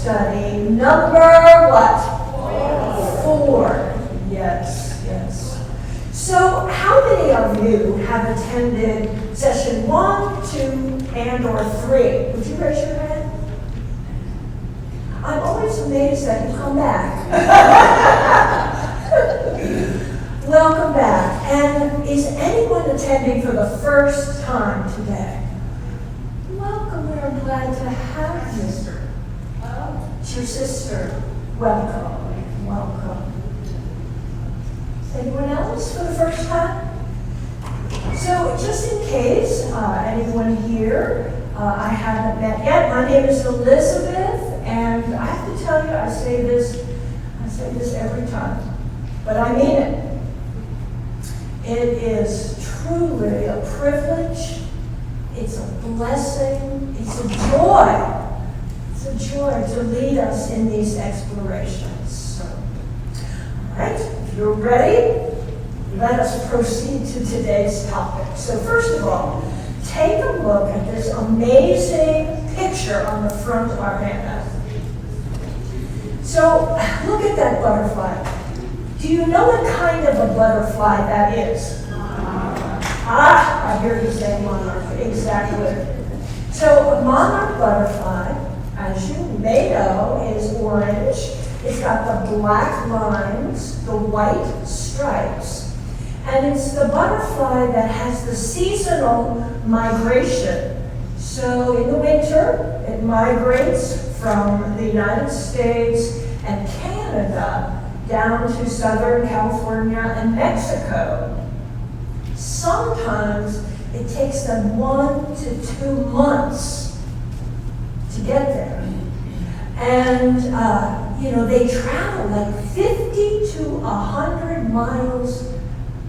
study number what? 4. Yes, yes. So how many of you have attended session 1, 2, and or 3? Would you raise your hand? I'm always amazed that you come back. Welcome back. And is anyone attending for the first time today? Welcome, we're glad to have you. It's your sister. Welcome, welcome. Anyone else for the first time? So just in case anyone here I haven't met yet, my name is Elizabeth, and I have to tell you, I say this every time, but I mean it. It is truly a privilege, it's a blessing, it's a joy. It's a joy to lead us in these explorations. So, all right, if you're ready, let us proceed to today's topic. So first of all, take a look at this amazing picture on the front of our handout. So look at that butterfly. Do you know what kind of a butterfly that is? I hear you say monarch. Exactly. So a monarch butterfly, as you may know, is orange. It's got the black lines, the white stripes, and it's the butterfly that has the seasonal migration. So in the winter, it migrates from the United States and Canada down to Southern California and Mexico. Sometimes it takes them 1 to 2 months to get there. And, they travel like 50 to 100 miles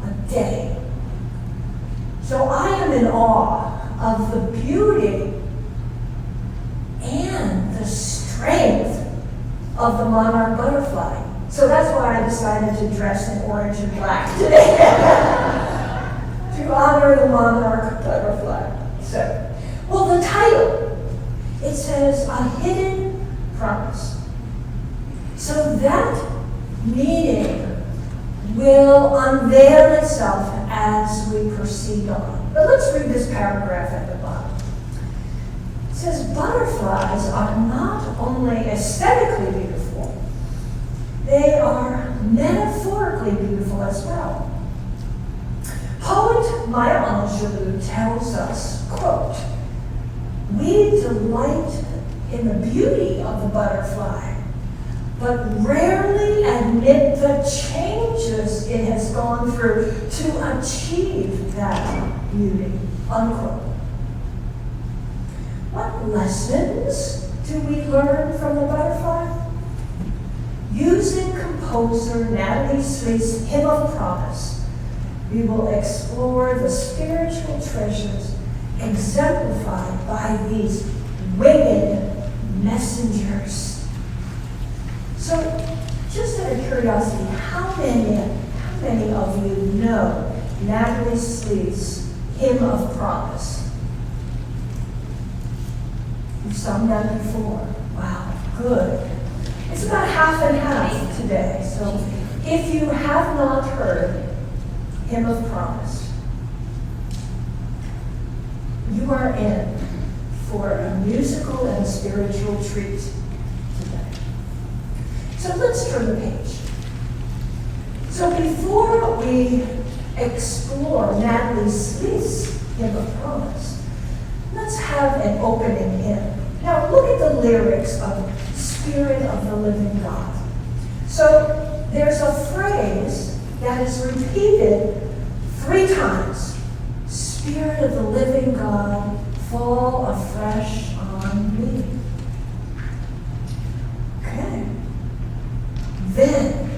a day. So I am in awe of the beauty and the strength of the monarch butterfly. So that's why I decided to dress in orange and black today, to honor the monarch butterfly. So, well, the title, it says, A Hidden Promise. So that meaning will unveil itself as we proceed on. But let's read this paragraph at the bottom. It says, butterflies are not only aesthetically beautiful, they are metaphorically beautiful as well. Poet Maya Angelou tells us, quote, "We delight in the beauty of the butterfly, but rarely admit the changes it has gone through to achieve that beauty," unquote. What lessons do we learn from the butterfly? Using composer Natalie Sleeth's Hymn of Promise, we will explore the spiritual treasures exemplified by these winged messengers. So, just out of curiosity, how many of you know Natalie Sleeth's Hymn of Promise? You've sung that before. Wow, good. It's about half and half today. So if you have not heard Hymn of Promise, you are in for a musical and spiritual treat today. So let's turn the page. So before we explore Natalie Sleeth's Hymn of Promise, let's have an opening hymn. Now look at the lyrics of Spirit of the Living God. So there's a phrase that is repeated 3 times. Spirit of the living God, fall afresh on me. Okay. Then,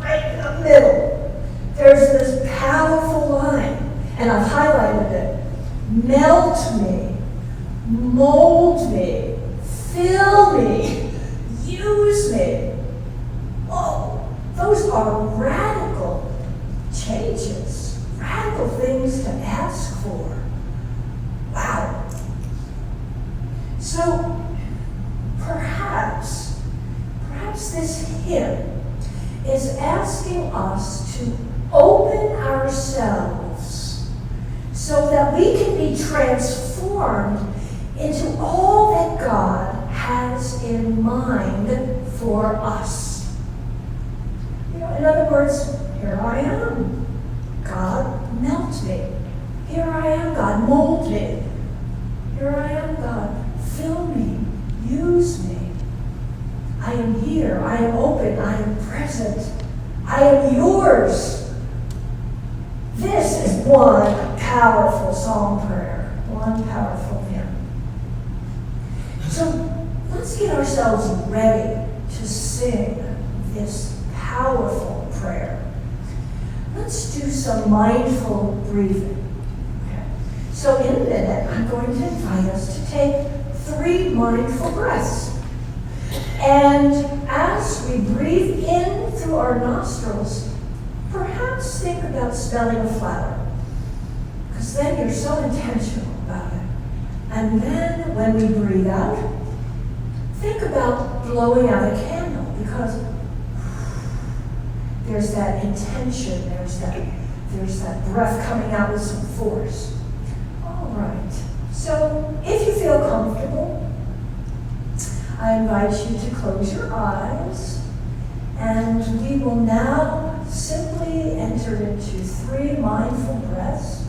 right in the middle, there's this powerful line, and I've highlighted it. Melt me, mold me, fill me, use me. Oh, those are radical changes, radical things to ask for. Wow. So, perhaps us to open ourselves so that we can be transformed into all that God has in mind for us. In other words, here I am. God, melt me. Here I am, God, mold me. Here I am, God, fill me, use me. I am here, I am open, I am present. I am yours. This is one powerful psalm prayer, one powerful hymn. So let's get ourselves ready to sing this powerful prayer. Let's do some mindful breathing. Okay. So in a minute, I'm going to invite us to take 3 mindful breaths. And as we breathe in through our nostrils, perhaps think about smelling a flower, because then you're so intentional about it. And then when we breathe out, think about blowing out a candle, because there's that intention, there's that breath coming out with some force. All right. So if you feel comfortable, I invite you to close your eyes, and we will now simply enter into 3 mindful breaths,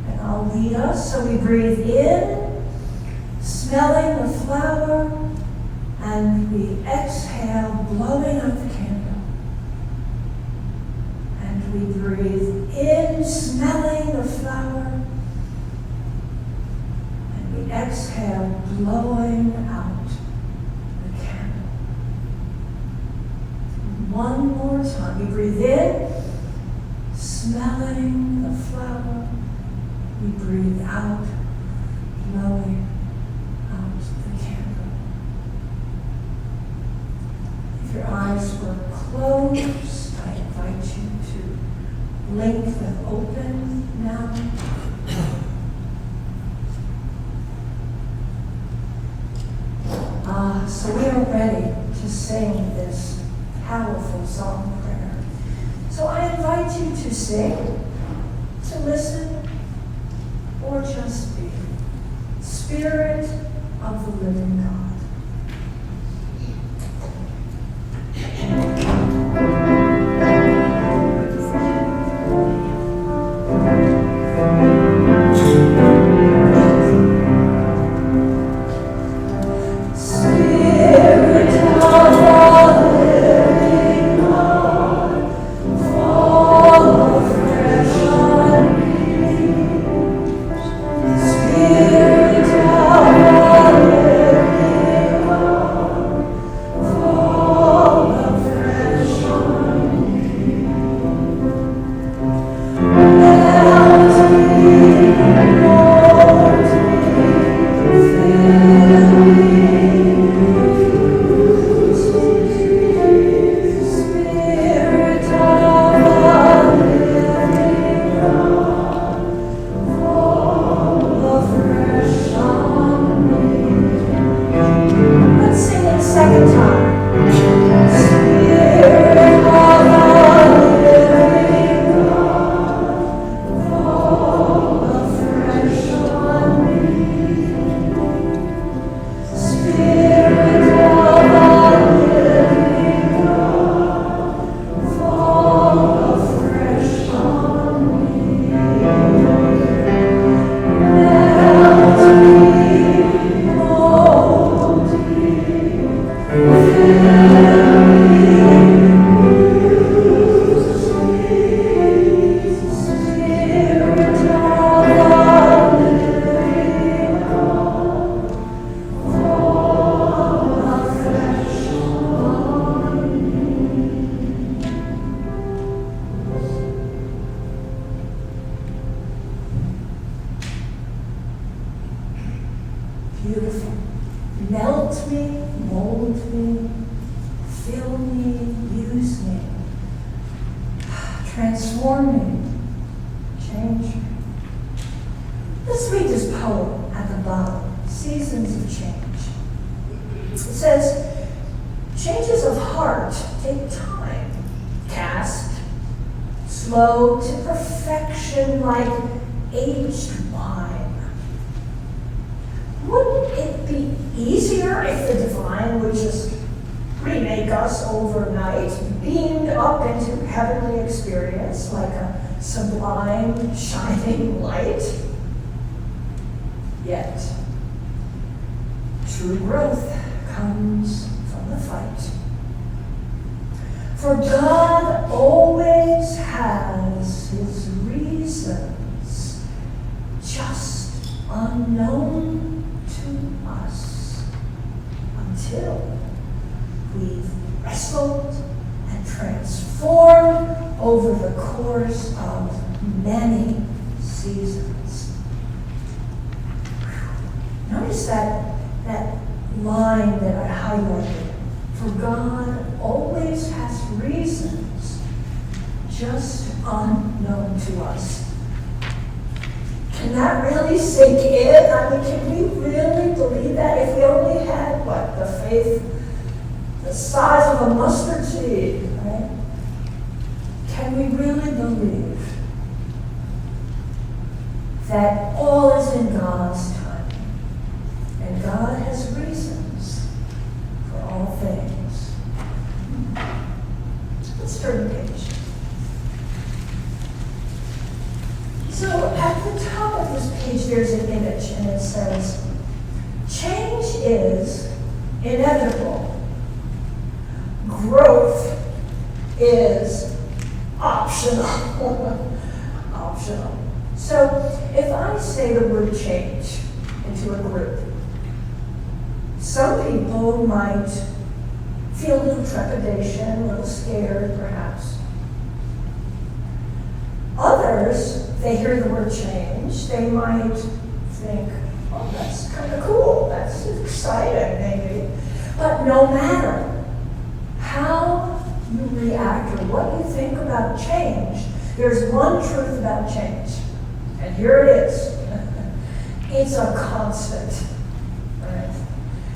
and I'll lead us. So we breathe in, smelling the flower, and we exhale, blowing out the candle. And we breathe in, smelling the flower, and we exhale, blowing out. One more time. We breathe in, smelling the flower. We breathe out, blowing out the candle. If your eyes were closed, I invite you to blink them open now. So we are ready to sing this powerful psalm prayer. So I invite you to sing, to listen, or just be. Spirit of the living God. Beautiful. Melt me, mold me, fill me, use me, transform me, change me. Let's read this poem at the bottom, Seasons of Change. It says, changes of heart take time. Cast flow to perfection like aged wine. Wouldn't it be easier if the divine would just remake us overnight, beamed up into heavenly experience like a sublime, shining light? Yet, true growth comes from the fight. For God always has his reasons, just unknown to us, until we've wrestled and transformed over the course of many seasons. Notice that line that I highlighted. For God always has reasons just unknown to us. Can that really sink in? I mean, can we really believe that? If we only had, the faith the size of a mustard seed, right? Can we really believe that all is in God's time? And God has reasons for all things. Let's turn the page. So at the top of this page, there's an image, and it says, change is inevitable. Growth is optional. Optional. So if I say the word change into a group, some people might feel a little trepidation, a little scared perhaps. Others, they hear the word change, they might think, oh, that's kind of cool, that's exciting maybe. But no matter how you react or what you think about change, there's one truth about change. And here it is. It's a constant. Right?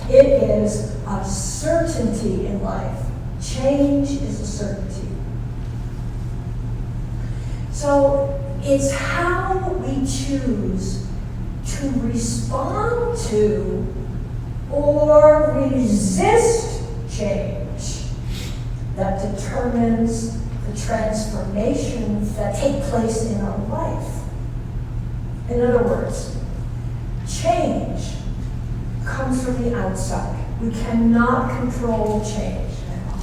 It is a certainty in life. Change is a certainty. So it's how we choose to respond to or resist change that determines the transformations that take place in our life. In other words, change comes from the outside. We cannot control change at all.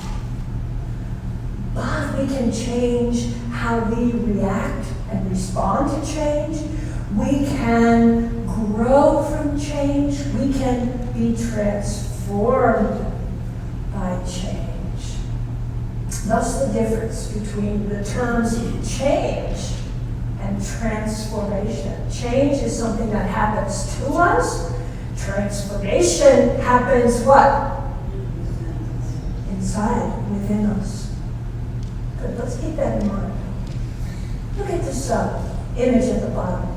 But we can change how we react and respond to change. We can grow from change. We can be transformed by change. Thus the difference between the terms change and transformation. Change is something that happens to us. Transformation happens what? Inside, within us. Good, let's keep that in mind. Look at this image at the bottom.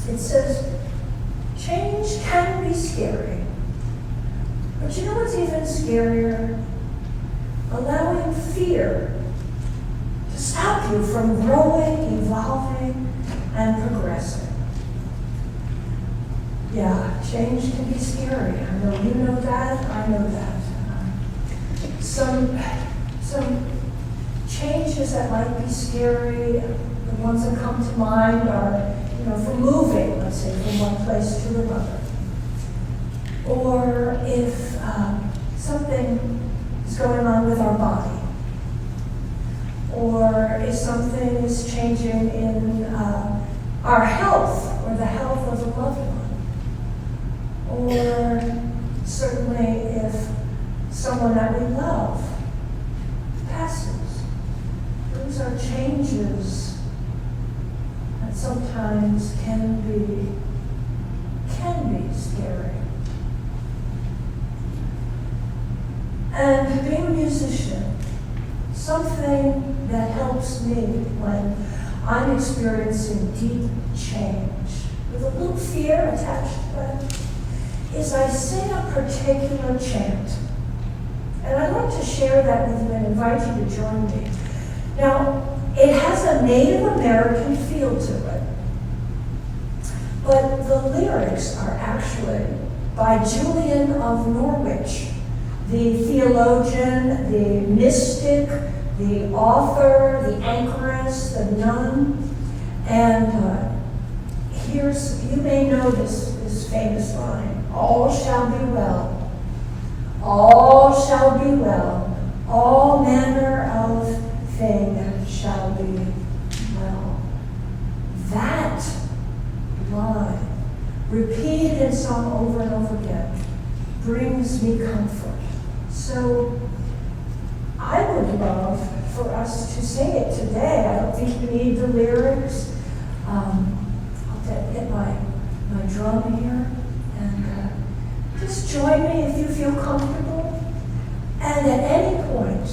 It says, change can be scary. But you know what's even scarier? Allowing fear to stop you from growing, evolving, and progressing. Yeah, change can be scary. I know you know that, I know that. Some changes that might be scary, the ones that come to mind are, for moving, let's say, from one place to another. Or if something is going on with our body. Or if something is changing in our health or the health of a loved one. Or certainly if someone that we love passes. Those are changes that sometimes can be scary. And being a musician, something that helps me when I'm experiencing deep change, with a little fear attached to that, is I sing a particular chant. And I'd like to share that with you and invite you to join me. Now, It has a Native American feel to it. But the lyrics are actually by Julian of Norwich, the theologian, the mystic, the author, the anchoress, the nun. And you may know this famous line, all shall be well, all shall be well, all manner of thing shall be well. That line, repeated and sung over and over again, brings me comfort. So I would love for us to say it today. I don't think you need the lyrics. I'll get my drum here, and just join me if you feel comfortable. And at any point,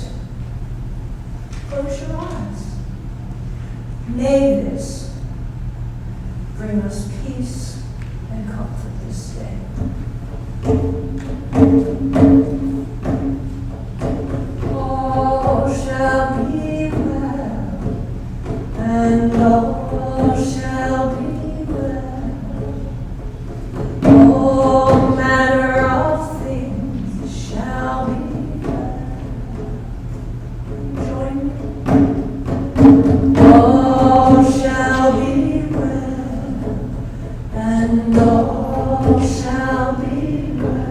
close your eyes. May this bring us peace and comfort this day. All shall be well, and all shall be well. All manner of things shall be well. Join me. All shall be well, and all shall be well.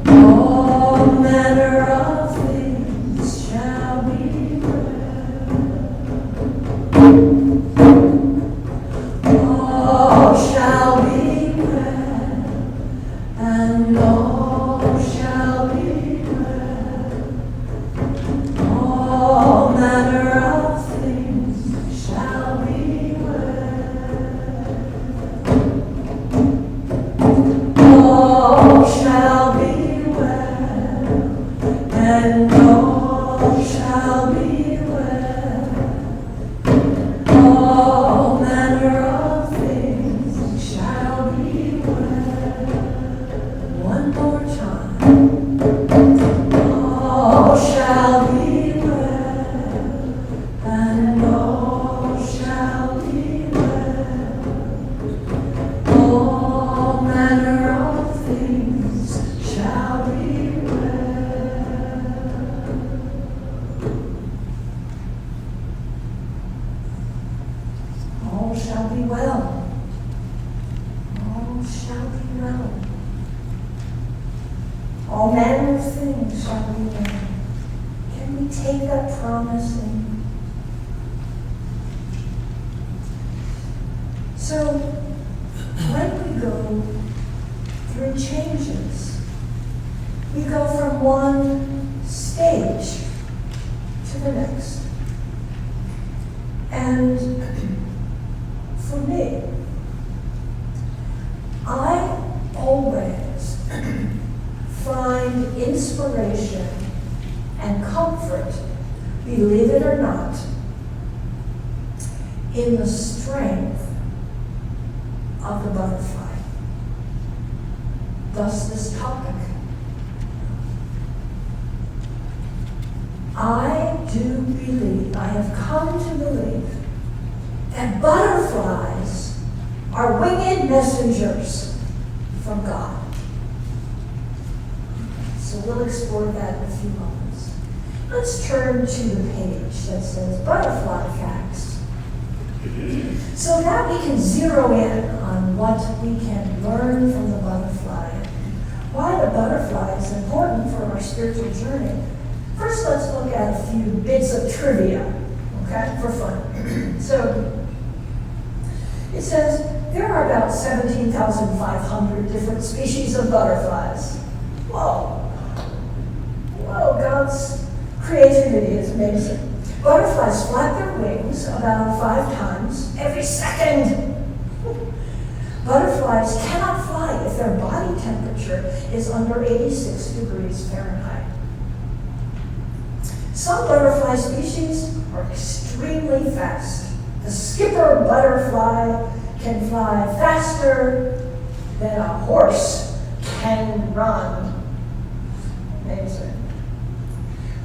All manner of things shall be well. All shall be well, and all shall be well. All manner of things shall be well. All shall be well, and all shall be well. All manner of things shall be well. One more time. All shall be well, and all shall be well. All manner of things shall be well. All shall be well. All shall be well. All manner of things shall be well. Can we take that promise in? So, when we go through changes, we go from one stage to the next. And for me, I always find inspiration and comfort, believe it or not, in the strength of the butterfly. Thus this topic. I do believe, I have come to believe, that butterflies are winged messengers from God. So we'll explore that in a few moments. Let's turn to the page that says Butterfly Facts, so that we can zero in on what we can learn from the butterfly, why the butterfly is important for our spiritual journey. First, let's look at a few bits of trivia, okay, for fun. So, it says there are about 17,500 different species of butterflies. Whoa. Whoa, God's creativity is amazing. Butterflies flap their wings about 5 times every second. Butterflies cannot fly if their body temperature is under 86 degrees Fahrenheit. Some butterfly species are extremely fast. The skipper butterfly can fly faster than a horse can run. Amazing.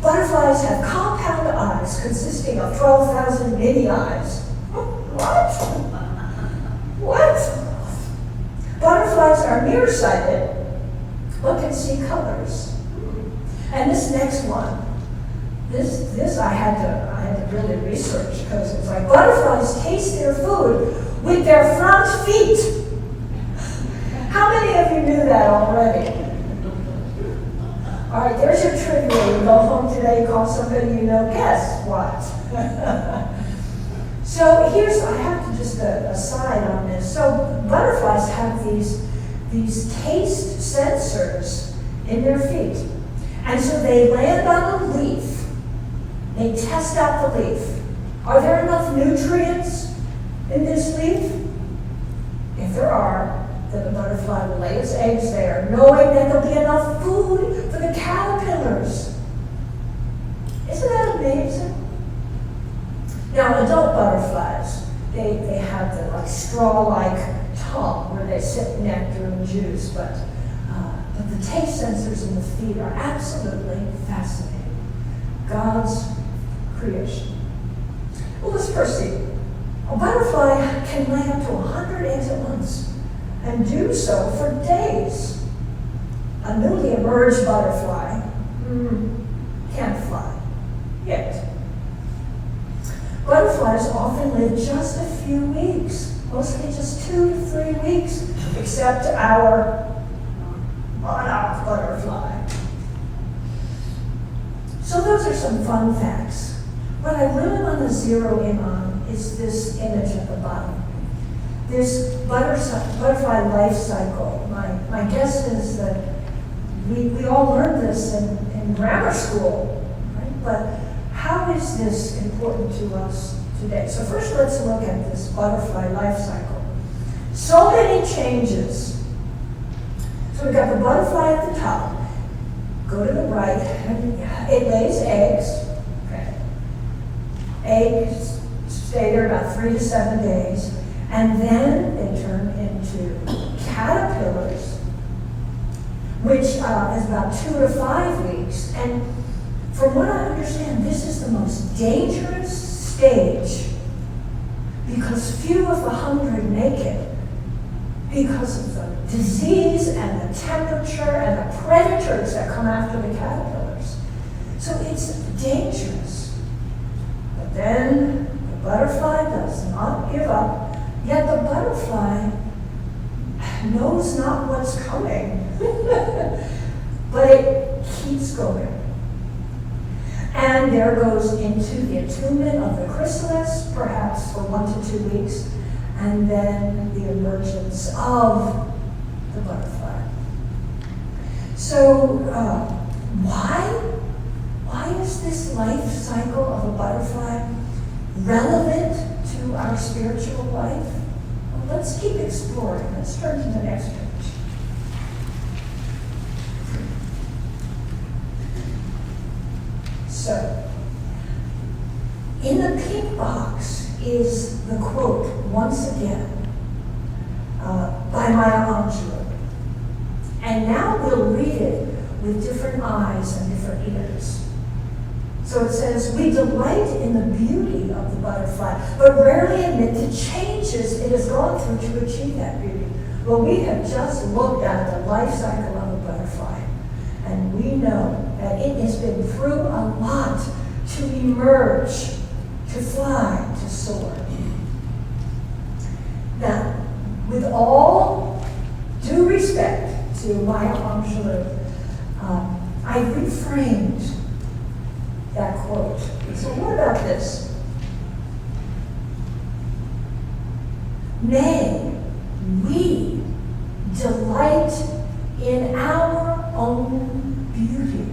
Butterflies have compound eyes consisting of 12,000 mini eyes. What? What? Butterflies are nearsighted, but can see colors. And this next one, this I had to really research, because it's like butterflies taste their food with their front feet. How many of you knew that already? All right, there's your trivia. You go home today, call somebody you know, guess what? So I have to just aside on this. So butterflies have these taste sensors in their feet. And so they land on a leaf. They test out the leaf. Are there enough nutrients in this leaf? If there are, then the butterfly will lay its eggs there, knowing that there'll be enough food for the caterpillars. Isn't that amazing? Now, adult butterflies, they have the like straw-like tongue where they sip nectar and juice, but the taste sensors in the feet are absolutely fascinating. God's creation. Well, let's proceed. A butterfly can lay up to 100 eggs at once, and do so for days. A newly emerged butterfly can't fly yet. Butterflies often live just a few weeks, mostly just 2 to 3 weeks, except our monarch butterfly. So those are some fun facts. What I really want to zero in on is this image at the bottom. This butterfly life cycle. My guess is that we all learned this in grammar school, right? But how is this important to us today? So first let's look at this butterfly life cycle. So many changes. So we've got the butterfly at the top. Go to the right, and it lays eggs. Okay. Eggs stay there about 3 to 7 days. And then they turn into caterpillars, which is about 2 to 5 weeks. And from what I understand, this is the most dangerous stage because few of the 100 make it because of the disease and the temperature and the predators that come after the caterpillars. So it's dangerous. But then the butterfly does not give up. Yet the butterfly knows not what's coming, but it keeps going. And there goes into the attunement of the chrysalis, perhaps for 1 to 2 weeks, and then the emergence of the butterfly. So why is this life cycle of a butterfly relevant to our spiritual life? Well, let's keep exploring. Let's turn to the next page. So, in the pink box is the quote, once again, by Maya Angelou. And now we'll read it with different eyes and different ears. So it says, we delight in the beauty of the butterfly, but rarely admit the changes it has gone through to achieve that beauty. Well, we have just looked at the life cycle of a butterfly, and we know that it has been through a lot to emerge, to fly, to soar. Now, with all due respect to Maya Angelou, I reframed that quote. So what about this? Nay, we delight in our own beauty,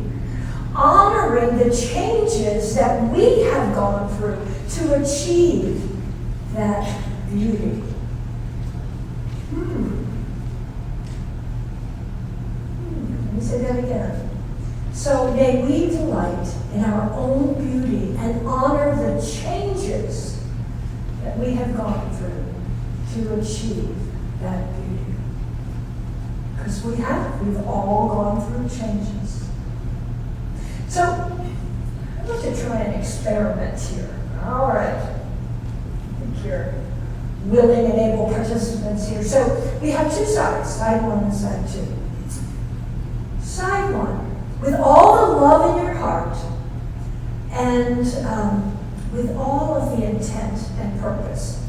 honoring the changes that we have gone through to achieve that beauty. Let me say that again. So may we delight in our own beauty and honor the changes that we have gone through to achieve that beauty. Because we've all gone through changes. So I'm going to try an experiment here. All right. I think you're willing and able participants here. So we have two sides, side one and side two. Side one, with all the love in your heart and with all of the intent and purpose,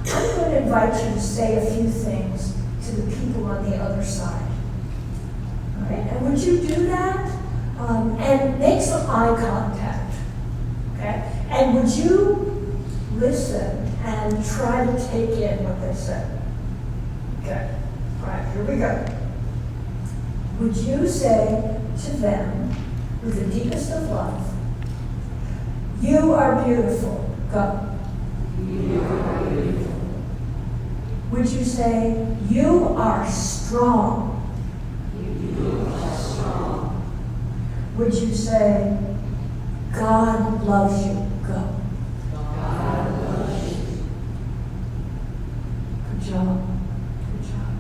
I'm going to invite you to say a few things to the people on the other side. All right? And would you do that? And make some eye contact. Okay? And would you listen and try to take in what they said? Okay. All right, here we go. Would you say to them, with the deepest of love, you are beautiful. Go. You are beautiful. Would you say, you are strong? You are strong. Would you say, God loves you? Go. God loves you. Good job. Good job.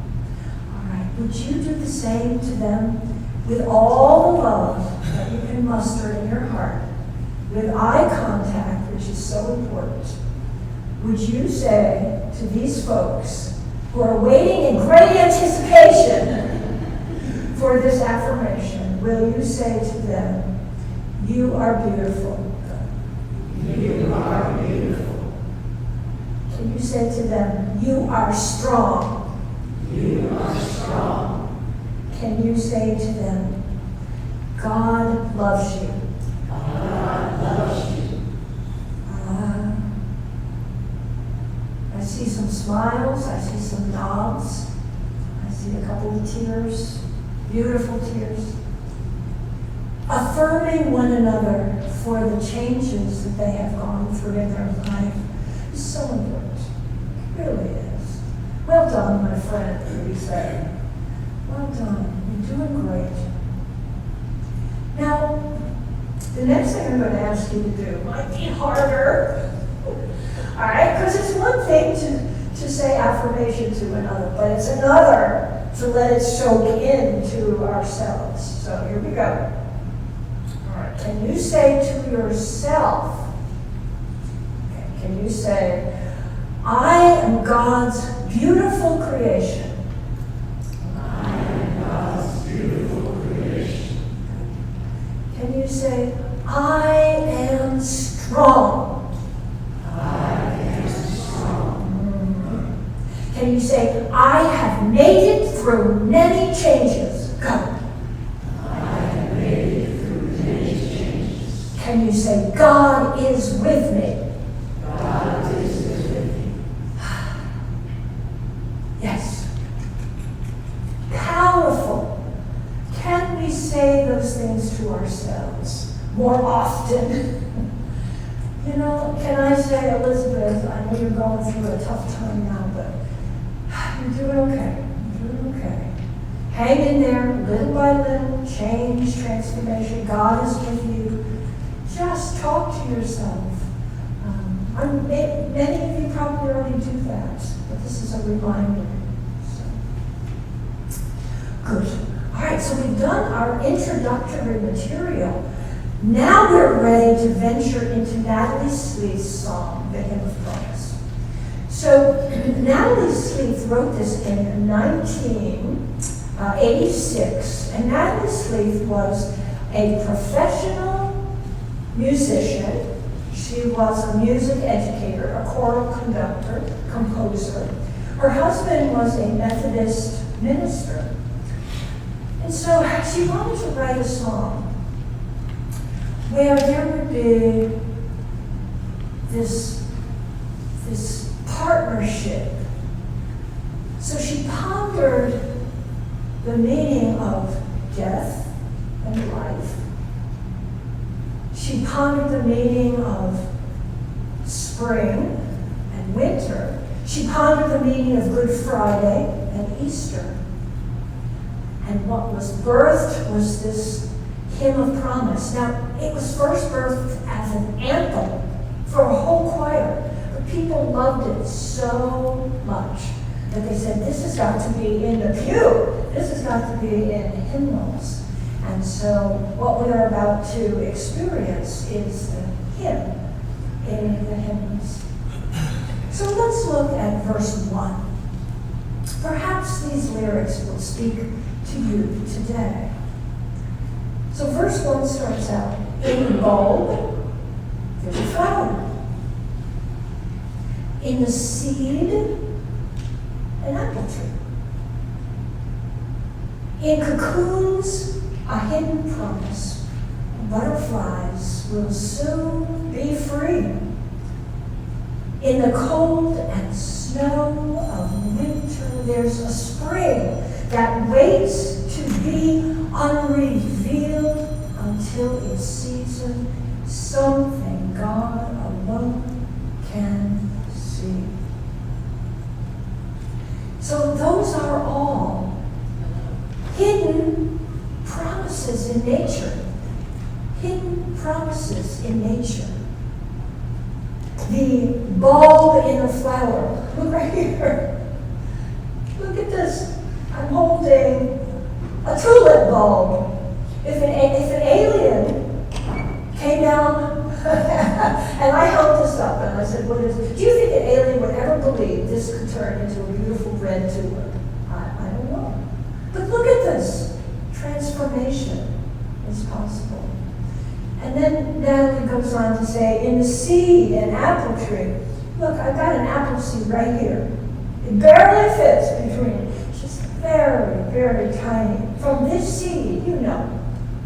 All right. Would you do the same to them with all the love that you can muster in your heart, with eye contact, which is so important? Would you say to these folks who are waiting in great anticipation for this affirmation, will you say to them, you are beautiful? You are beautiful. Can you say to them, you are strong? You are strong. Can you say to them, God loves you? God loves you. I see some smiles, I see some nods, I see a couple of tears, beautiful tears. Affirming one another for the changes that they have gone through in their life is so important. It really is. Well done, my friend, we say. Well done. You're doing great. Now, the next thing I'm going to ask you to do might be harder. All right? Because it's one thing to say affirmation to another, but it's another to let it soak into ourselves. So here we go. All right. Can you say to yourself, okay, can you say, I am God's beautiful creation? I am God's beautiful creation. Can you say, I am strong? Can you say, I have made it through many changes? Go. I have made it through many changes. Can you say, God is with me? God is with me. Yes. Powerful. Can we say those things to ourselves more often? You know, can I say, Elizabeth, I know you're going through a tough time now, but you're doing okay. You're doing okay. Hang in there, little by little, change, transformation. God is with you. Just talk to yourself. Many of you probably already do that, but this is a reminder. So. Good. All right, so we've done our introductory material. Now we're ready to venture into Natalie Sleeth's song, The Hymn of Promise. So Natalie Sleeth wrote this in 1986, and Natalie Sleeth was a professional musician. She was a music educator, a choral conductor, composer. Her husband was a Methodist minister. And so she wanted to write a song where there would be this partnership. So she pondered the meaning of death and life. She pondered the meaning of spring and winter. She pondered the meaning of Good Friday and Easter. And what was birthed was this hymn of promise. Now, it was first birthed as an anthem for a whole choir. But people loved it so much that they said, this has got to be in the pew. This has got to be in hymnals. And so what we are about to experience is the hymn in the hymns. So let's look at verse 1. Perhaps these lyrics will speak to you today. So verse 1 starts out, in the bulb, there's a flower. In the seed, an apple tree. In cocoons, a hidden promise. Butterflies will soon be free. In the cold and snow of winter, there's a spring that waits to be unrevealed until its season, something God alone can see. So those are all hidden promises in nature. Hidden promises in nature. The bulb in a flower. Look right here. Look at this. I'm holding a tulip bulb. If an alien came down and I held this up and I said, what is it? Do you think an alien would ever believe this could turn into a beautiful red tulip? I don't know. But look at this. Transformation is possible. And then Natalie goes on to say, in the seed, an apple tree. Look, I've got an apple seed right here. It barely fits between. It's just very, very tiny. From this seed, you know,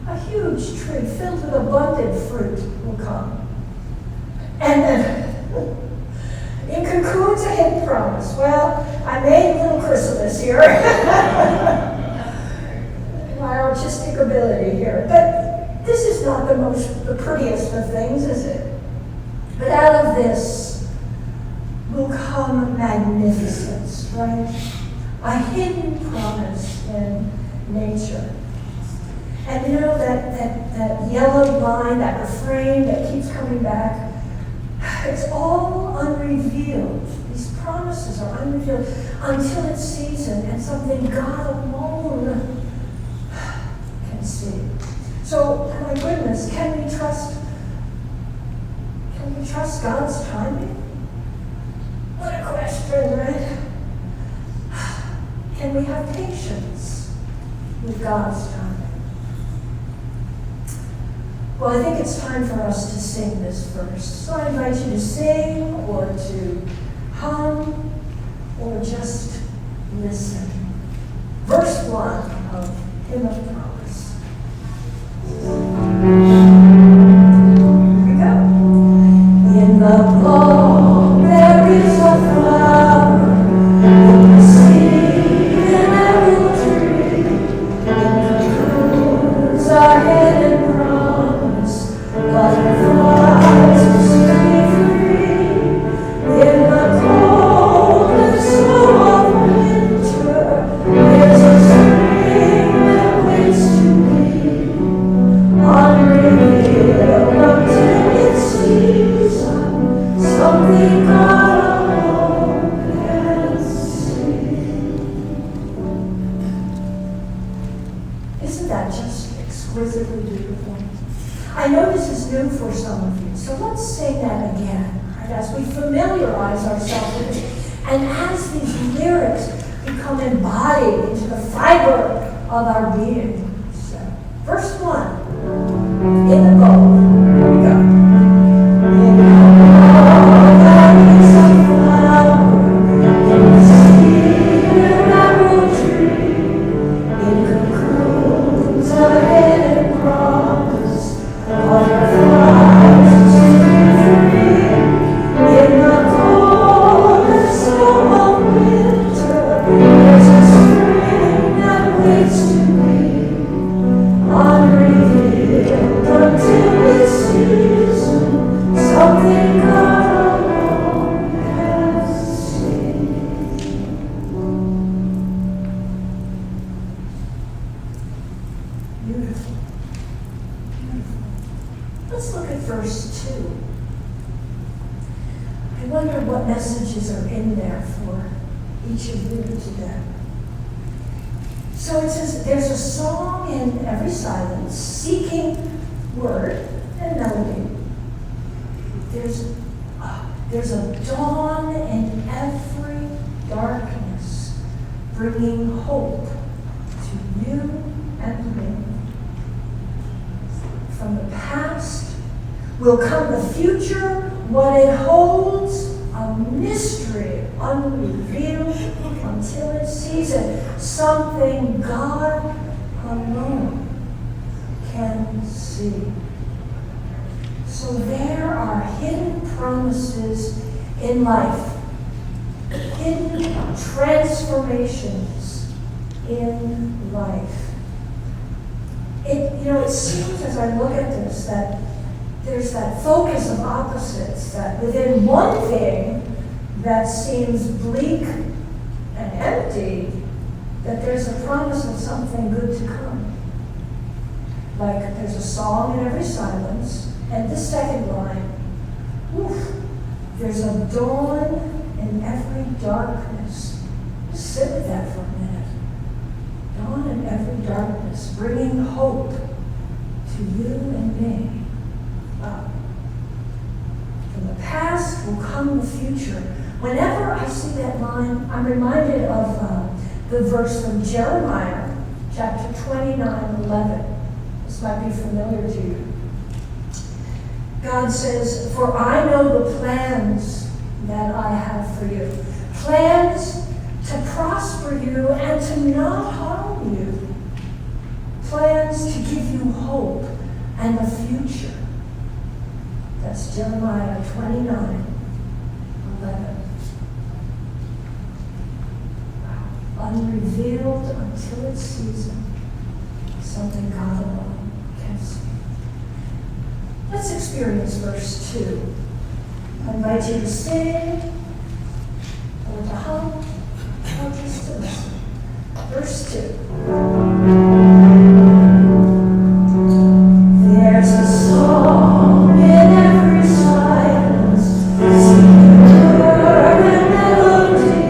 a huge tree filled with abundant fruit will come. And then, in cocoons, a hidden promise. Well, I made a little chrysalis here. My artistic ability here. But this is not the prettiest of things, is it? But out of this will come magnificence, right? A hidden promise in nature. And you know that yellow line, that refrain that keeps coming back, it's all unrevealed. These promises are unrevealed until it's season and something God alone can see. So, my goodness, can we trust God's timing? What a question, right? Can we have patience with God's timing? Well, I think it's time for us to sing this verse. So I invite you to sing or to hum or just listen. Verse 1 of Hymn of Promise. Here we go. In the bulb there is a flower, in the seed an apple tree, in the cocoons a hidden promise, butterflies will soon be free. In the cold and snow of winter, there's a spring that waits to be unrevealed until its season, something God alone can see. Isn't that just exquisitely beautiful? I know this is new for some of you, so let's sing that again, right, as we familiarize ourselves with it, and as these lyrics become embodied into the fiber of our being. So, verse 1, in the bowl, here we go. In the bowl there is a flower, in the seed an apple tree, in cocoons a hidden promise, butterflies will soon be free. In the cold and snow of winter, there's a spring that waits to be unrevealed until its season, something God alone can see. Beautiful. Beautiful. Let's look at verse 2. I wonder what messages are in there for each of you today. So it says, there's a song in every silence, seeking word and melody. There's a dawn in every darkness, bringing hope to you and me. From the past will come the future, what it holds, a mystery unrevealed until it sees it, something God alone can see. So there are hidden promises in life, hidden transformations in life. It seems as I look at this that there's that focus of opposites, that within one thing that seems bleak and empty, that there's a promise of something good to come. Like there's a song in every silence, and this second line, there's a dawn in every darkness. Just sit with that for a minute. Dawn in every darkness, bringing hope to you and me. Wow. From the past will come the future. Whenever I see that line, I'm reminded of the verse from Jeremiah, chapter 29:11. This might be familiar to you. God says, "For I know the plans that I have for you, plans to prosper you and to not harm you, plans to give you hope and a future." That's Jeremiah 29:11. Wow. Unrevealed until its season, something God alone can see. Let's experience verse 2. I invite you to sing, or to hum, or just to listen. Verse 2. There's a song in every silence, singing word and melody.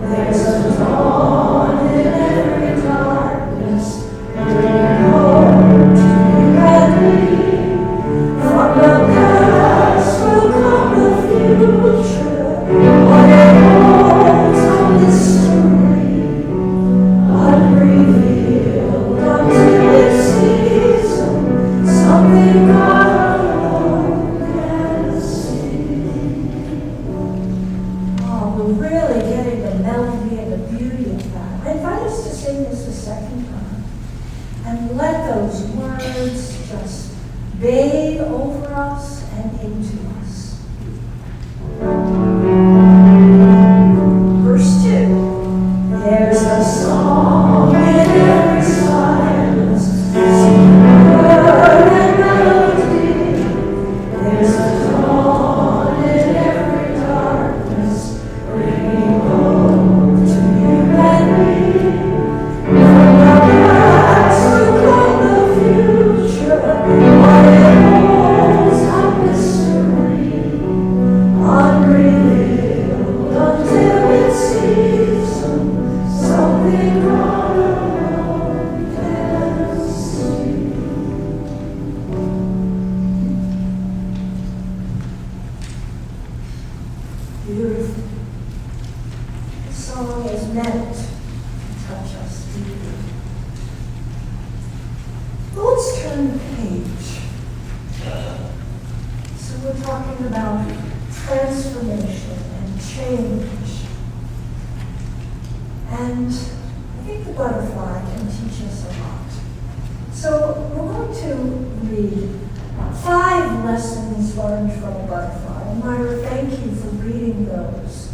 There's a dawn in every darkness, bringing hope to you and me. From the past will come the future, what it holds a mystery, unrevealed until it sees something God alone can see. Oh, we're really getting the melody and the beauty of that. I invite us to sing this a second time and let those words just bathe over us and into us. Verse 2. There's a song in every silence, singing word and melody. There's a dawn in every darkness, bringing hope to you and me. From the past will come the future, what it holds a mystery, unrevealed until it sees something God alone can see. Beautiful. The song is meant to touch us deeply. Well, let's turn the page. So we're talking about transformation and change. And I think the butterfly can teach us a lot. So we're going to read 5 lessons learned from a butterfly. And Myra, thank you for reading those.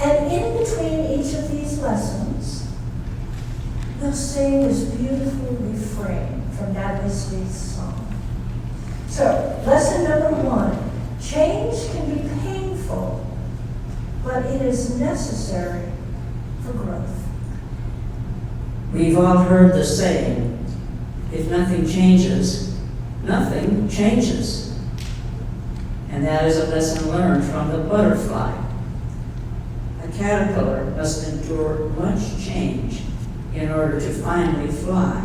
And in between each of these lessons, we'll sing this beautiful refrain from Natalie Smith's song. So, lesson number 1, change can be painful, but it is necessary for growth. We've all heard the saying, if nothing changes, nothing changes. And that is a lesson learned from the butterfly. A caterpillar must endure much change in order to finally fly.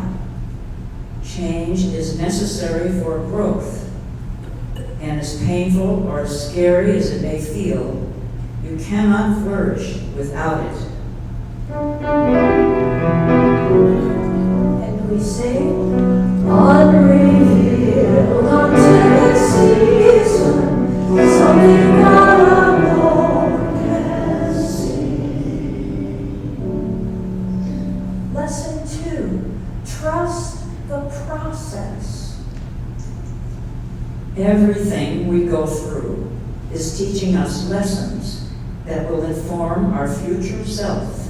Change is necessary for growth, and as painful or as scary as it may feel, you cannot flourish without it. And we sing, unrevealed until it's season, something God alone can see. Lesson 2, trust the process. Everything we go through is teaching us lessons that will inform our future self.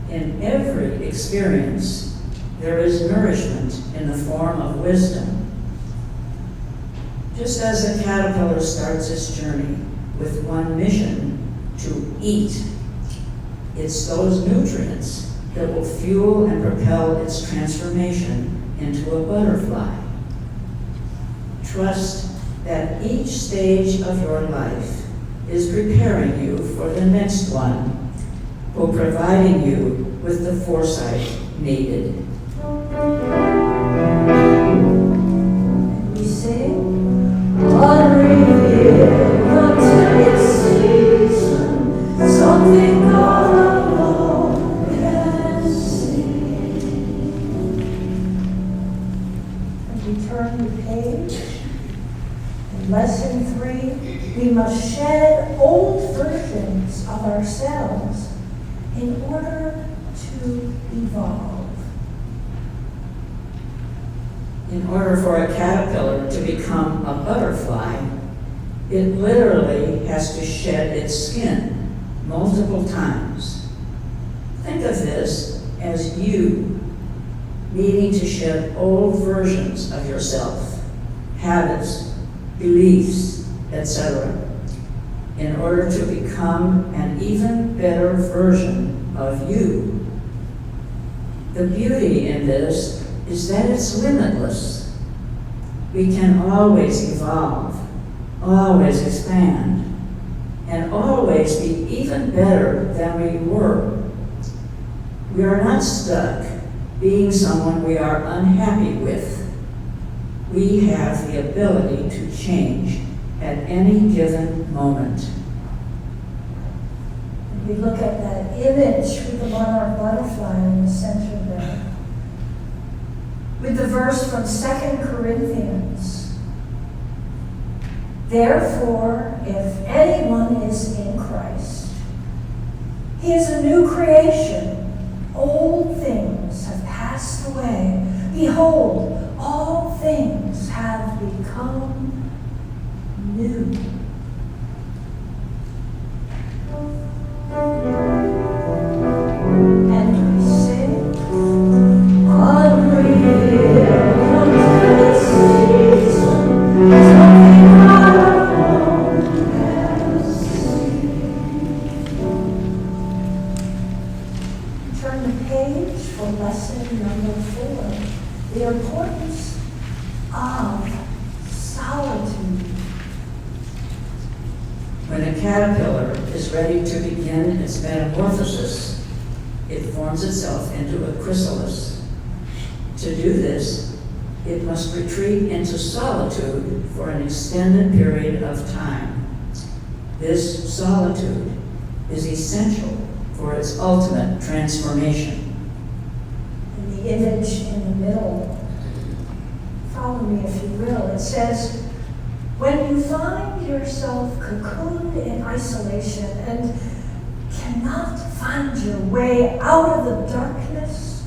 In every experience, there is nourishment in the form of wisdom. Just as a caterpillar starts its journey with one mission, to eat, it's those nutrients that will fuel and propel its transformation into a butterfly. Trust that each stage of your life is preparing you for the next one, or providing you with the foresight needed. We sing, unrevealed until it's season, something God alone can see. And we turn the page. In lesson 3, we must shed old versions of ourselves in order to evolve. In order for a caterpillar to become a butterfly, it literally has to shed its skin multiple times. Think of this as you needing to shed old versions of yourself, habits, beliefs, etc., in order to become an even better version of you. The beauty in this is that it's limitless. We can always evolve, always expand, and always be even better than we were. We are not stuck being someone we are unhappy with. We have the ability to change at any given moment. And we look at that image with the monarch butterfly in the center there. With the verse from 2 Corinthians. Therefore, if anyone is in Christ, he is a new creation. Old things have passed away. Behold, all things have become new. And we sing, unrevealed until it's season, something God alone can see. Turn the page for lesson number 4, the importance of solitude. When a caterpillar is ready to begin its metamorphosis, it forms itself into a chrysalis. To do this, it must retreat into solitude for an extended period of time. This solitude is essential for its ultimate transformation. And the image in the middle, follow me if you will, it says, when you find yourself cocooned in isolation and cannot find your way out of the darkness,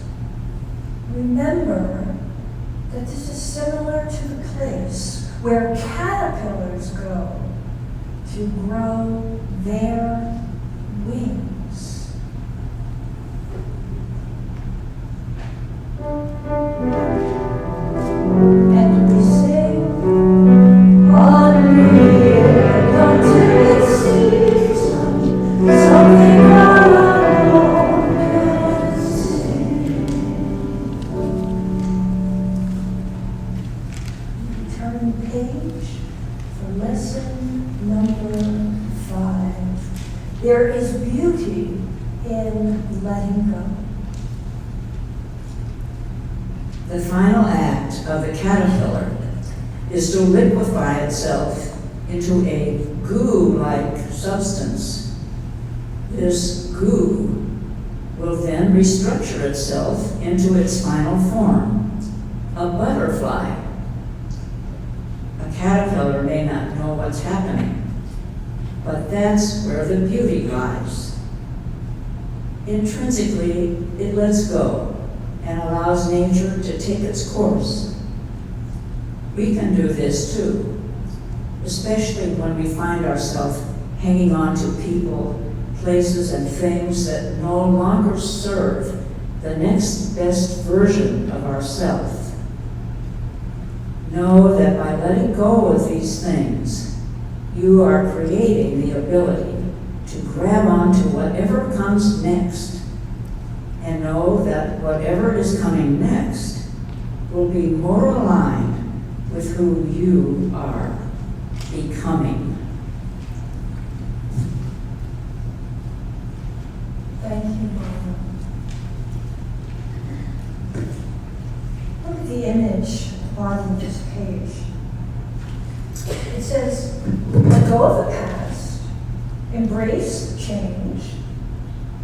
remember that this is similar to the place where caterpillars go to grow their wings. And we sing, unrevealed until it's season, something God alone can see. Turn the page for lesson number 5. There is beauty in letting go. The final act of the caterpillar is to liquefy itself into a goo-like substance. This goo will then restructure itself into its final form, a butterfly. A caterpillar may not know what's happening, but that's where the beauty lies. Intrinsically, it lets go and allows nature to take its course. We can do this too, especially when we find ourselves hanging on to people, places, and things that no longer serve the next best version of ourselves. Know that by letting go of these things, you are creating the ability to grab onto whatever comes next, and know that whatever is coming next will be more aligned with who you are becoming. Thank you, Mama. Look at the image at the bottom of this page. It says, let go of the past, embrace change,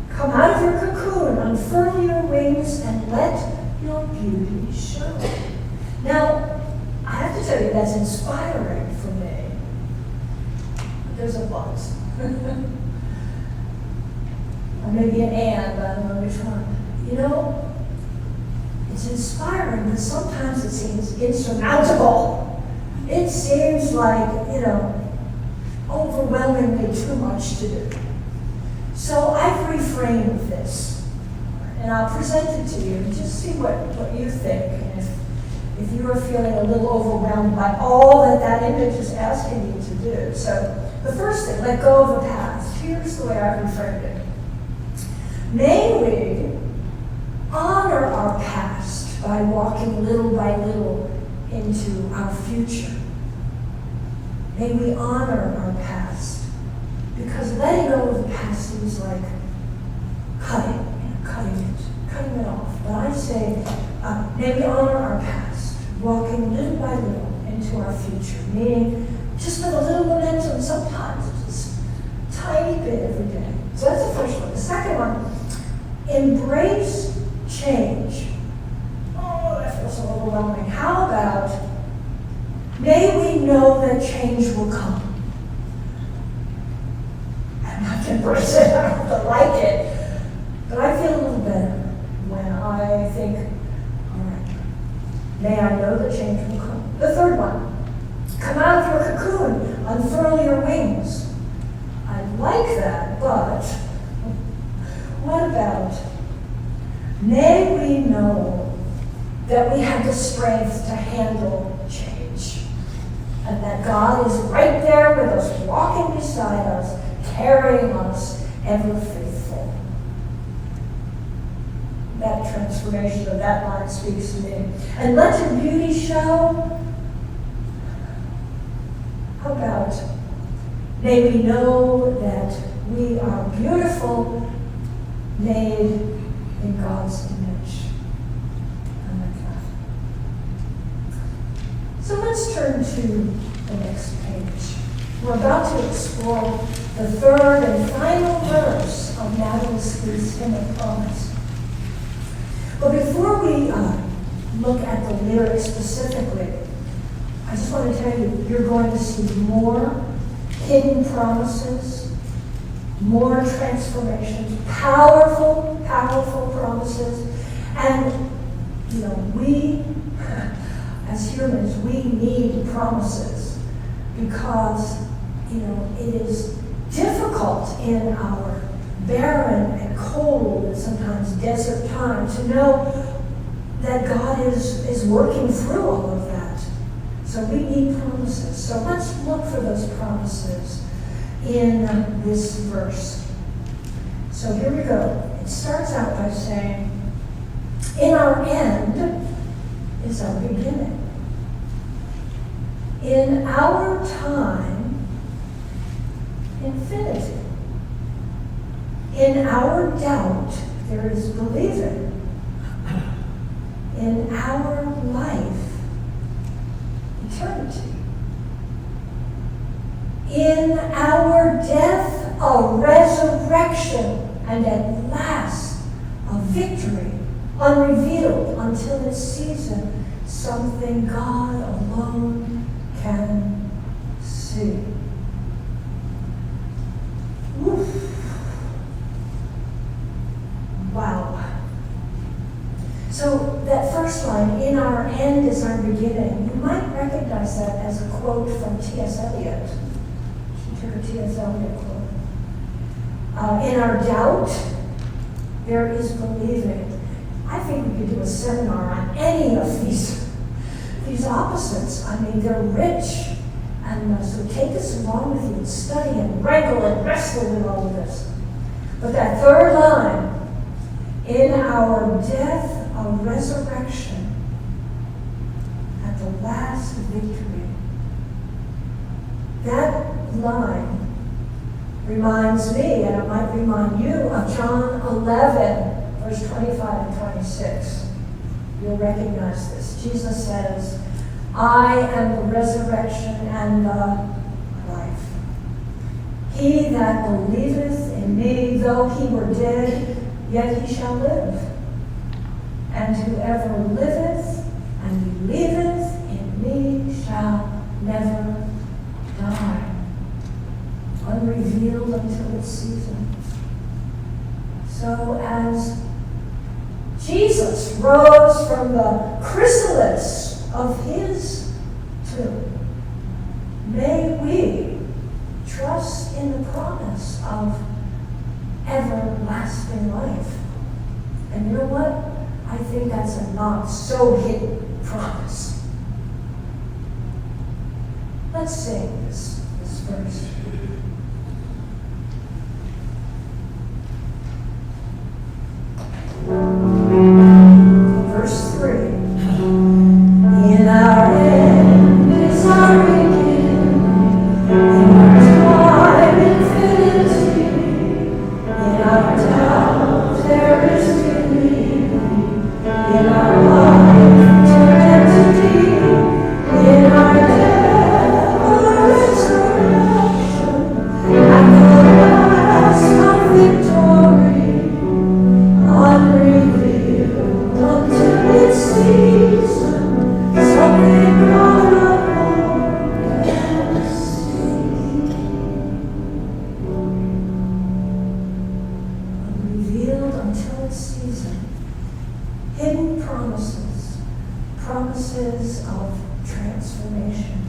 come out of your cocoon, unfurl your wings, and let your beauty show. Now, I have to tell you, that's inspiring for me. There's a but. Or maybe an and, I don't know which one. You know, it's inspiring, but sometimes it seems insurmountable. It seems like, overwhelmingly too much to do. So I've reframed this, and I'll present it to you and just see what you think. And if you are feeling a little overwhelmed by all that image is asking you to do. So the first thing, let go of the past. Here's the way I've reframed it. May we honor our past by walking little by little into our future. May we honor our past, because letting go of the past seems like cutting it off. But I say, may we honor our past, walking little by little into our future, meaning just with a little momentum sometimes, just a tiny bit every day. So that's the first one. The second one, embrace change. Oh, that feels so overwhelming. How about, may we know that change will come. I don't have to embrace it, I don't have to like it, but I feel a little better when I think, all right, may I know that change will come. The third one, come out of your cocoon, unfurl your wings. I like that, but what about, may we know that we have the strength to handle change, and that God is right there with us, walking beside us, carrying us, ever faithful. That transformation of that line speaks to me. And let your beauty show. How about, may we know that we are beautiful, made in God's image. I like that. So let's turn to the next page. We're about to explore the third and final verse of Natalie Skeet's Hymn of Promise. But before we look at the lyrics specifically, I just want to tell you, you're going to see more hidden promises, more transformations, powerful, powerful promises. And, we, as humans, we need promises because, it is difficult in our barren and cold and sometimes desert time to know that God is working through all of that. So we need promises. So let's look for those promises in this verse. So here we go. It starts out by saying, in our end is our beginning. In our time, infinity. In our doubt, there is believing. in our life, eternity. In our death, a resurrection, and at last, a victory, unrevealed until its season, something God alone can see. Oof. Wow. So that first line, in our end is our beginning, you might recognize that as a quote from T.S. Eliot. She took a T.S. Eliot quote. In our doubt, there is believing. I think we could do a seminar on any of these opposites. I mean, they're rich. And so take this along with you and study and wrangle and wrestle with all of this. But that third line, in our death, a resurrection, at the last victory. That line reminds me, and it might remind you, of John 11, verse 25 and 26. You'll recognize this. Jesus says, I am the resurrection and the life. He that believeth in me, though he were dead, yet he shall live. And whoever liveth and believeth in me shall never die. Unrevealed until its season. So as Jesus rose from the chrysalis of his tomb, may we trust in the promise of everlasting life. And you know what? I think that's a not so hidden promise. Let's sing this verse. Verse 3. In our end is our beginning, in our time infinity, in our doubt there is believing, in our life eternity, in our death a resurrection, at the last of victory, unrevealed until its season, something God alone can see. Unrevealed until its season. Hidden promises, promises of transformation.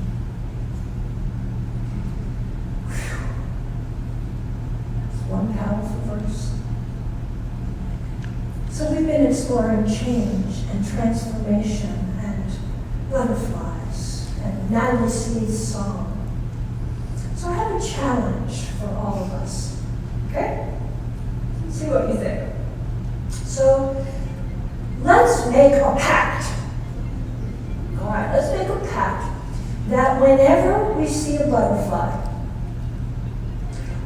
Whew. That's one powerful verse. So we've been exploring change and transformation and butterflies and Natalie Smith's song. So I have a challenge for all of us. Okay? Let's see what you think. So let's make a pact. All right, let's make a pact that whenever we see a butterfly,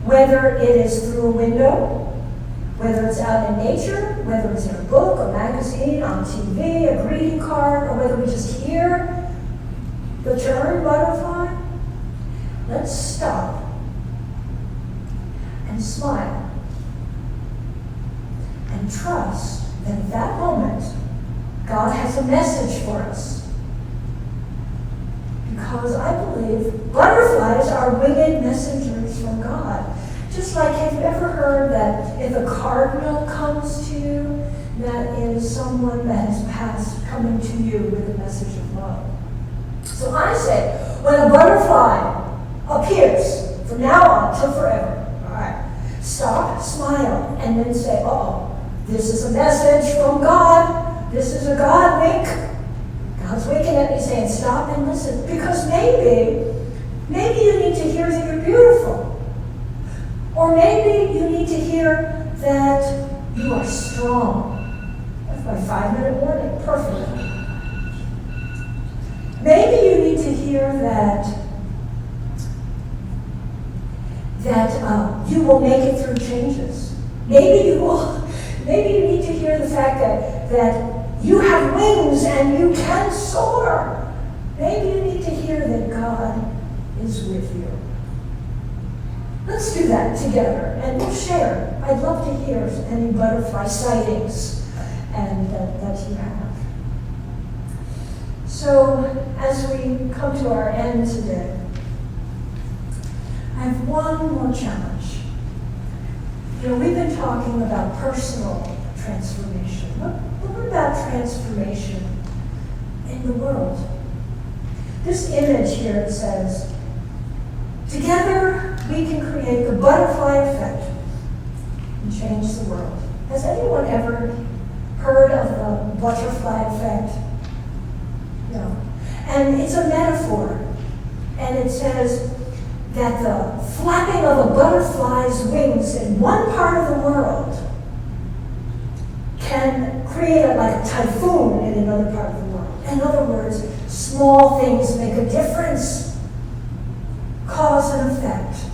whether it is through a window, whether it's out in nature, whether it's in a book, a magazine, on TV, a greeting card, or whether we just hear the term butterfly, let's stop and smile and trust that at that moment, God has a message for us. Because I believe butterflies are winged messengers from God. Just like, have you ever heard that if a cardinal comes to you, that is someone that has passed coming to you with a message of love? So I say, when a butterfly appears, from now on till forever, all right, stop, smile, and then say, uh-oh, this is a message from God. This is a God wink. God's winking at me saying, stop and listen. Because maybe you need to hear that you're beautiful. Or maybe you need to hear that you are strong. That's my 5-minute warning. Perfect. Maybe you need to hear that you will make it through changes. Maybe you need to hear the fact that you have wings and you can soar. Maybe you need to hear that God is with you. Let's do that together and we'll share. I'd love to hear any butterfly sightings and that you have. So as we come to our end today, I have one more challenge. You know, we've been talking about personal transformation. What about transformation in the world? This image here, it says, together we can create the butterfly effect and change the world. Has anyone ever heard of the butterfly effect? No. And it's a metaphor. And it says that the flapping of a butterfly's wings in one part of the world can create like a typhoon in another part of the world. In other words, small things make a difference, cause and effect.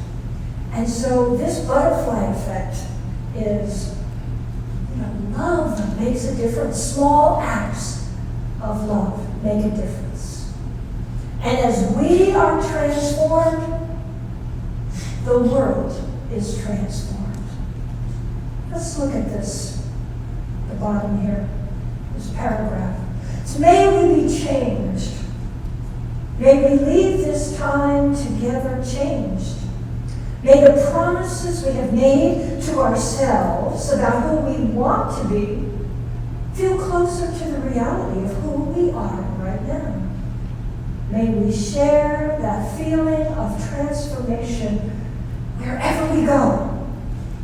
And so this butterfly effect is, love that makes a difference. Small acts of love make a difference. And as we are transformed, the world is transformed. Let's look at this, the bottom here, this paragraph. It's, may we be changed. May we leave this time together changed. May the promises we have made to ourselves about who we want to be feel closer to the reality of who we are right now. May we share that feeling of transformation wherever we go.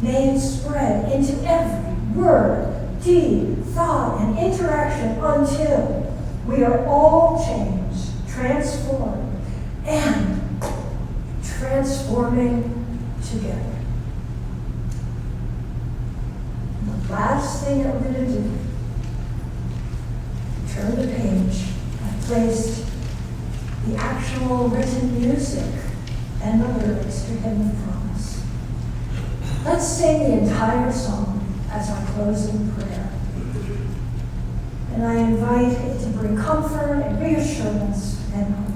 May it spread into every word, deed, thought, and interaction until we are all changed, transformed, and transforming together. And the last thing that we're going to do, turn the page. I placed the actual written music and the lyrics to Hymn of Promise. Let's sing the entire song as our closing prayer. And I invite it to bring comfort and reassurance and hope.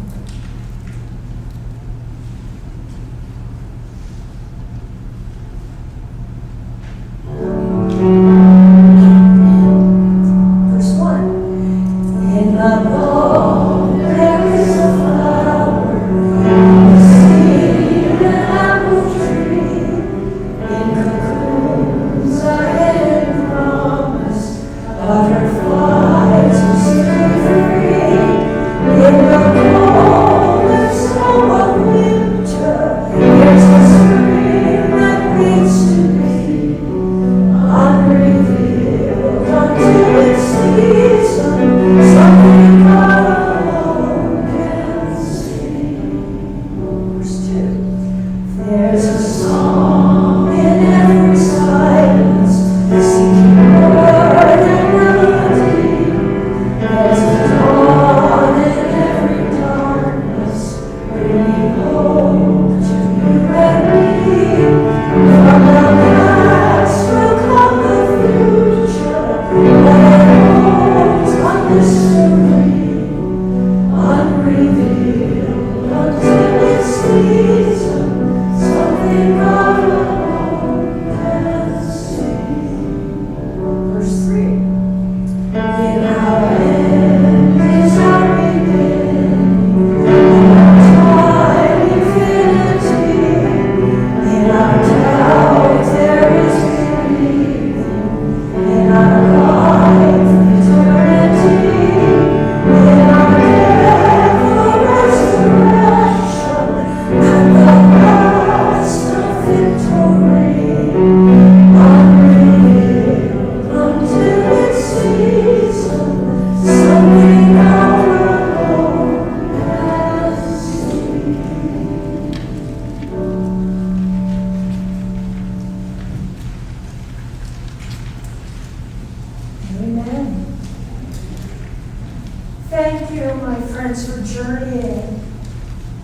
Thank you, my friends, for journeying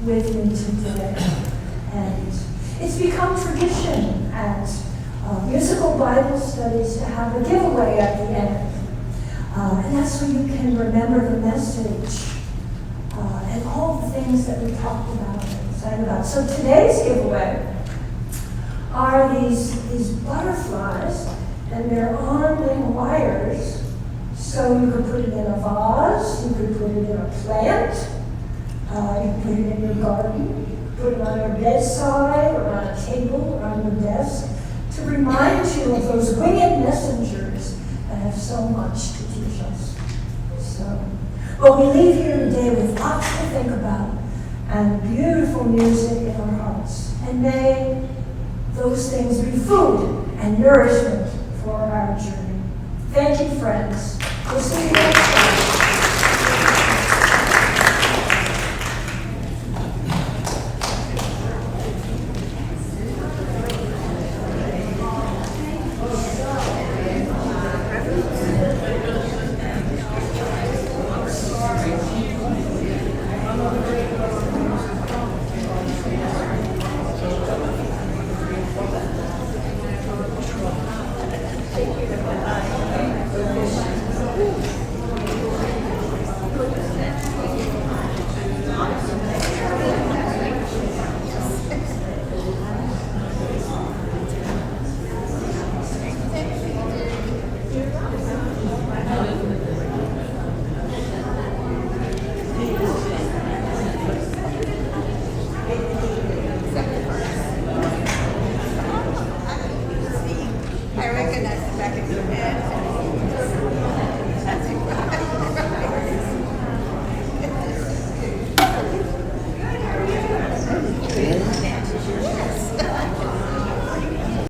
with me today. And it's become tradition at musical Bible studies to have a giveaway at the end. And that's where you can remember the message and all the things that we talked about and sang about. So today's giveaway are these butterflies, and they're on little wires. So you could put it in a vase, you could put it in a plant, you could put it in your garden, you could put it on your bedside or on a table or on your desk to remind you of those winged messengers that have so much to teach us. So, well, we leave here today with lots to think about and beautiful music in our hearts. And may those things be food and nourishment for our journey. Thank you, friends. We'll see you next time.